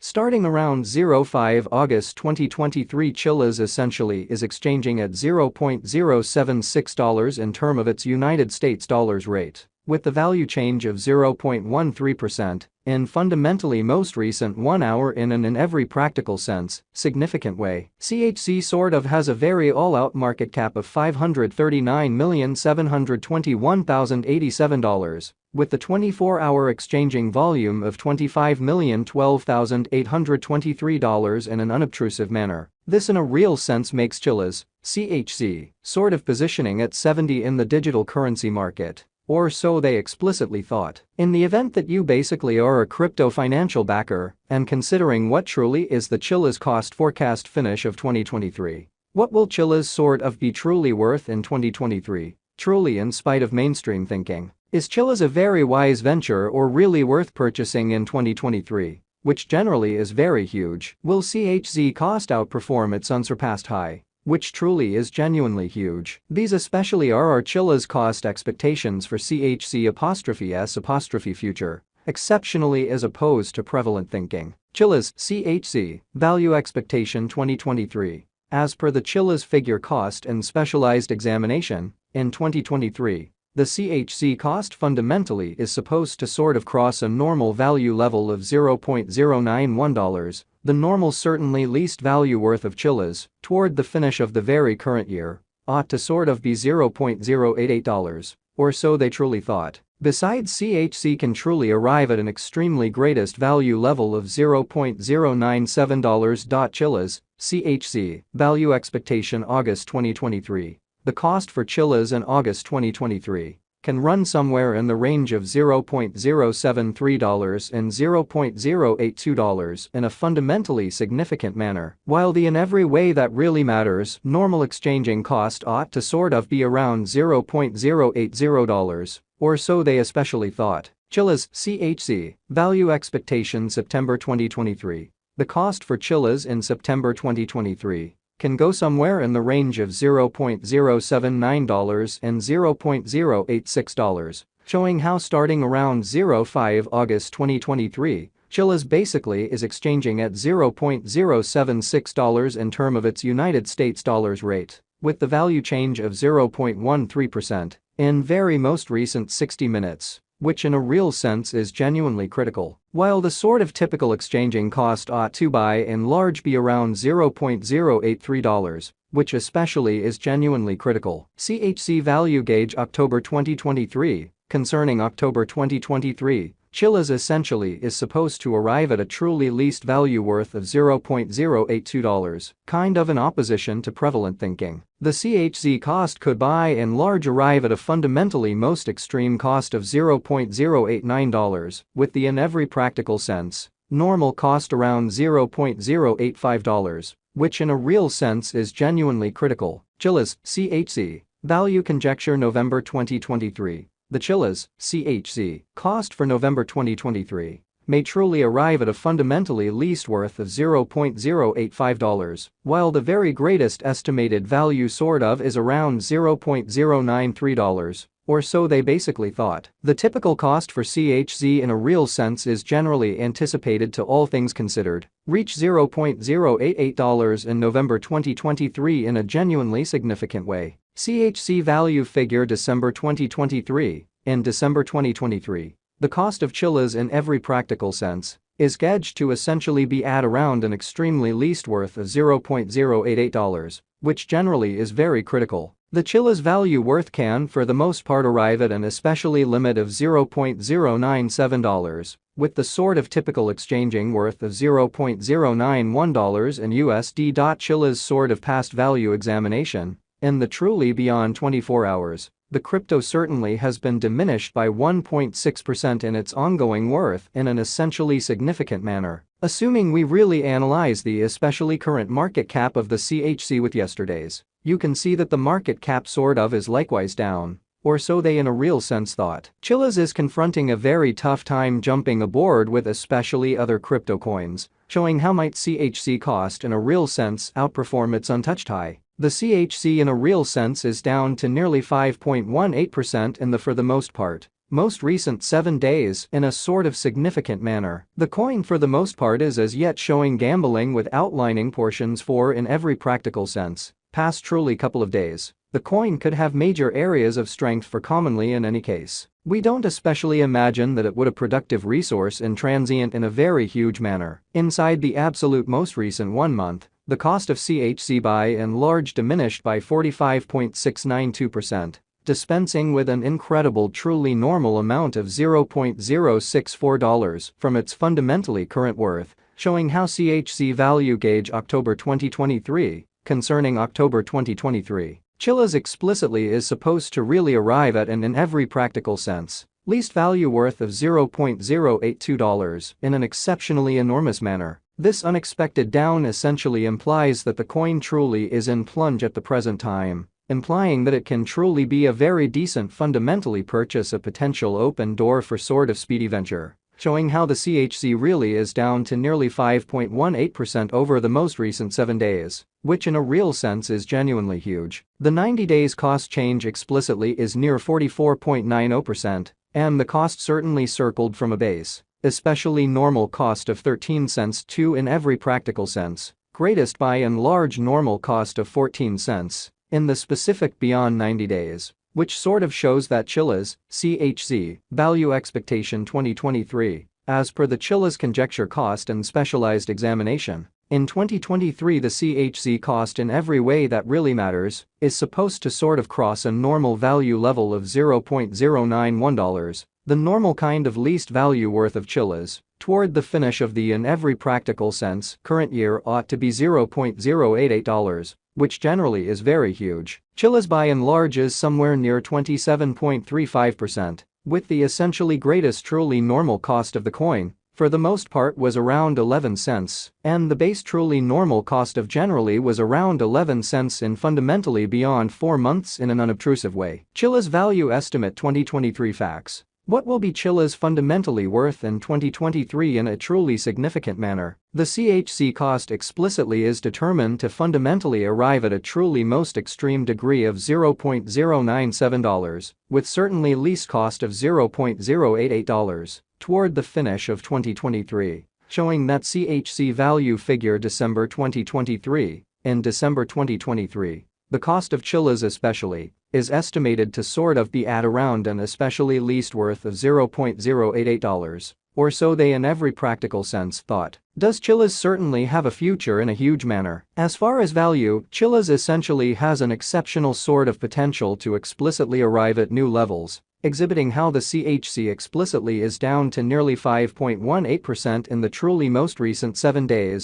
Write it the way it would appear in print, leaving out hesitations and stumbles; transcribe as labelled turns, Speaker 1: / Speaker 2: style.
Speaker 1: Starting around 05 August 2023, Chilliz essentially is exchanging at $0.076 in term of its United States dollars rate, with the value change of 0.13%, in fundamentally most recent 1 hour in every practical sense, significant way. CHZ sort of has a very all-out market cap of $539,721,087, with the 24-hour exchanging volume of $25,012,823 in an unobtrusive manner. This in a real sense makes Chilliz, CHZ, sort of positioning at 70 in the digital currency market. Or so they explicitly thought. In the event that you basically are a crypto financial backer, and considering what truly is the Chilliz cost forecast finish of 2023, what will Chilliz sort of be truly worth in 2023, truly in spite of mainstream thinking? Is Chilliz a very wise venture or really worth purchasing in 2023, which generally is very huge? Will CHZ cost outperform its unsurpassed high, which truly is genuinely huge? These especially are our Chilliz cost expectations for CHZ'(S) future, exceptionally as opposed to prevalent thinking. Chilliz, CHZ, value expectation 2023. As per the Chilliz figure cost and specialized examination, in 2023, the CHZ cost fundamentally is supposed to sort of cross a normal value level of $0.091, the normal certainly least value worth of Chilliz, toward the finish of the very current year, ought to sort of be $0.088, or so they truly thought. Besides, CHZ can truly arrive at an extremely greatest value level of $0.097. Chilliz, CHZ, value expectation August 2023. The cost for Chilliz in August 2023 can run somewhere in the range of $0.073 and $0.082 in a fundamentally significant manner. While the in every way that really matters, normal exchanging cost ought to sort of be around $0.080, or so they especially thought. Chilliz, CHZ, value expectation September 2023. The cost for Chilliz in September 2023 can go somewhere in the range of $0.079 and $0.086, showing how starting around 05 August 2023, Chilliz basically is exchanging at $0.076 in term of its United States dollars rate, with the value change of 0.13%, in very most recent 60 minutes. Which in a real sense is genuinely critical. While the sort of typical exchanging cost ought to by and large be around $0.083, which especially is genuinely critical. CHZ value gauge October 2023. Concerning October 2023, Chilliz essentially is supposed to arrive at a truly least value worth of $0.082, kind of in opposition to prevalent thinking. The CHZ cost could by and large arrive at a fundamentally most extreme cost of $0.089, with the in every practical sense, normal cost around $0.085, which in a real sense is genuinely critical. Chilliz, CHZ, value conjecture November 2023. The Chilliz, CHZ, cost for November 2023 may truly arrive at a fundamentally least worth of $0.085, while the very greatest estimated value sort of is around $0.093, or so they basically thought. The typical cost for CHZ in a real sense is generally anticipated to, all things considered, reach $0.088 in November 2023 in a genuinely significant way. CHZ value figure December 2023. In December 2023, the cost of Chilliz in every practical sense is gauged to essentially be at around an extremely least worth of $0.088, which generally is very critical. The Chilliz value worth can for the most part arrive at an especially limit of $0.097, with the sort of typical exchanging worth of $0.091 in USD. Chilliz sort of past value examination. In the truly beyond 24 hours, the crypto certainly has been diminished by 1.6% in its ongoing worth in an essentially significant manner. Assuming we really analyze the especially current market cap of the CHZ with yesterday's, you can see that the market cap sort of is likewise down, or so they in a real sense thought. Chilliz is confronting a very tough time jumping aboard with especially other crypto coins, showing how might CHZ cost in a real sense outperform its untouched high. The CHZ in a real sense is down to nearly 5.18% in the for the most part, most recent 7 days in a sort of significant manner. The coin for the most part is as yet showing gambling with outlining portions for in every practical sense. Past truly couple of days, the coin could have major areas of strength for commonly in any case. We don't especially imagine that it would a productive resource in transient in a very huge manner. Inside the absolute most recent 1 month, the cost of CHC by and large diminished by 45.692%. Dispensing with an incredible truly normal amount of $0.064 from its fundamentally current worth, showing how CHC value gauge October 2023, concerning October 2023. Chilliz explicitly is supposed to really arrive at and in every practical sense, least value worth of $0.082 in an exceptionally enormous manner. This unexpected down essentially implies that the coin truly is in plunge at the present time, implying that it can truly be a very decent fundamentally purchase a potential open door for sort of speedy venture, showing how the CHC really is down to nearly 5.18% over the most recent 7 days, which in a real sense is genuinely huge. The 90 days cost change explicitly is near 44.90%, and the cost certainly circled from a base, especially normal cost of 13 cents to in every practical sense, greatest by and large normal cost of 14 cents. In the specific beyond 90 days, which sort of shows that Chilliz, CHC, value expectation 2023, as per the Chilliz conjecture cost and specialized examination. In 2023 the CHC cost in every way that really matters is supposed to sort of cross a normal value level of $0.091, the normal kind of least value worth of Chilliz, toward the finish of the in every practical sense current year ought to be $0.088. Which generally is very huge. Chilliz by and large is somewhere near 27.35%, with the essentially greatest truly normal cost of the coin, for the most part was around 11 cents, and the base truly normal cost of generally was around 11 cents in fundamentally beyond 4 months in an unobtrusive way. Chilliz value estimate 2023 facts. What will be Chilliz fundamentally worth in 2023 in a truly significant manner? The CHC cost explicitly is determined to fundamentally arrive at a truly most extreme degree of $0.097, with certainly least cost of $0.088, toward the finish of 2023, showing that CHC value figure December 2023. In December 2023, the cost of Chilliz especially is estimated to sort of be at around an especially least worth of $0.088, or so they in every practical sense thought. Does Chilliz certainly have a future in a huge manner? As far as value, Chilliz essentially has an exceptional sort of potential to explicitly arrive at new levels, exhibiting how the CHC explicitly is down to nearly 5.18% in the truly most recent 7 days.